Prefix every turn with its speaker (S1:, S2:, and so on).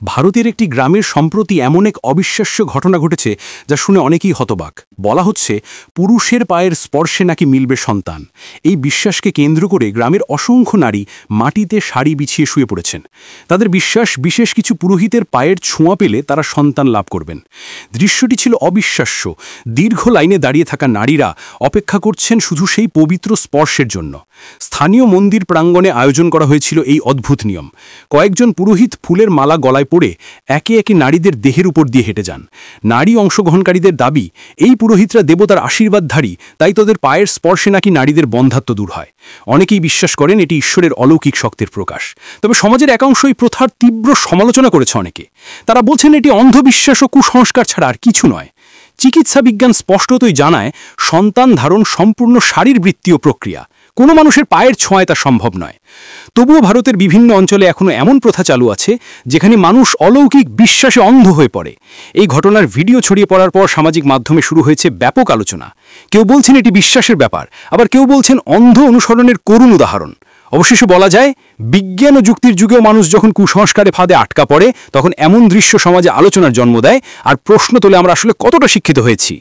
S1: ভারতের একটি গ্রামের সম্প্রতি এমন এক অবিশ্বাস্য ঘটনা ঘটেছে যা শুনে অনেকেই হতবাক। বলা হচ্ছে পুরুষের পায়ের স্পর্শে নাকি মিলবে সন্তান। এই বিশ্বাসকে কেন্দ্র করে গ্রামের অসংখ্য নারী মাটিতে শাড়ি বিছিয়ে শুয়ে পড়েছেন। তাদের বিশ্বাস, বিশেষ কিছু পুরোহিতের পায়ের ছোঁয়া পেলে তারা সন্তান লাভ করবেন। দৃশ্যটি ছিল অবিশ্বাস্য। দীর্ঘ লাইনে দাঁড়িয়ে থাকা নারীরা অপেক্ষা করছেন শুধু সেই পবিত্র স্পর্শের জন্য। স্থানীয় মন্দির প্রাঙ্গণে আয়োজন করা হয়েছিল এই অদ্ভুত নিয়ম। কয়েকজন পুরোহিত ফুলের মালা গলায় পড়ে একে একে নারীদের দেহের উপর দিয়ে হেঁটে যান। নারী অংশগ্রহণকারীদের দাবি, এই পুরোহিতরা দেবতার আশীর্বাদধারী, তাই তাদের পায়ের স্পর্শে নাকি নারীদের বন্ধ্যাত্ব দূর হয়। অনেকেই বিশ্বাস করেন এটি ঈশ্বরের অলৌকিক শক্তির প্রকাশ। তবে সমাজের একাংশ এই প্রথার তীব্র সমালোচনা করেছে অনেকে। তারা বলছেন এটি অন্ধবিশ্বাস ও কুসংস্কার ছাড়া আর কিছু নয়। চিকিৎসা বিজ্ঞান স্পষ্টতই জানায় সন্তান ধারণ সম্পূর্ণ শারীরবৃত্তীয় প্রক্রিয়া। কোনো মানুষের পায়ের ছোঁয়ায় তা সম্ভব নয়। তবুও ভারতের বিভিন্ন অঞ্চলে এখনও এমন প্রথা চালু আছে যেখানে মানুষ অলৌকিক বিশ্বাসে অন্ধ হয়ে পড়ে। এই ঘটনার ভিডিও ছড়িয়ে পড়ার পর সামাজিক মাধ্যমে শুরু হয়েছে ব্যাপক আলোচনা। কেউ বলছেন এটি বিশ্বাসের ব্যাপার, আবার কেউ বলছেন অন্ধ অনুসরণের করুণ উদাহরণ। অবশেষে বলা যায়, বিজ্ঞান ও যুক্তির যুগেও মানুষ যখন কুসংস্কারে ফাঁদে আটকা পড়ে, তখন এমন দৃশ্য সমাজে আলোচনার জন্ম দেয় আর প্রশ্ন তোলে আমরা আসলে কতটা শিক্ষিত হয়েছি।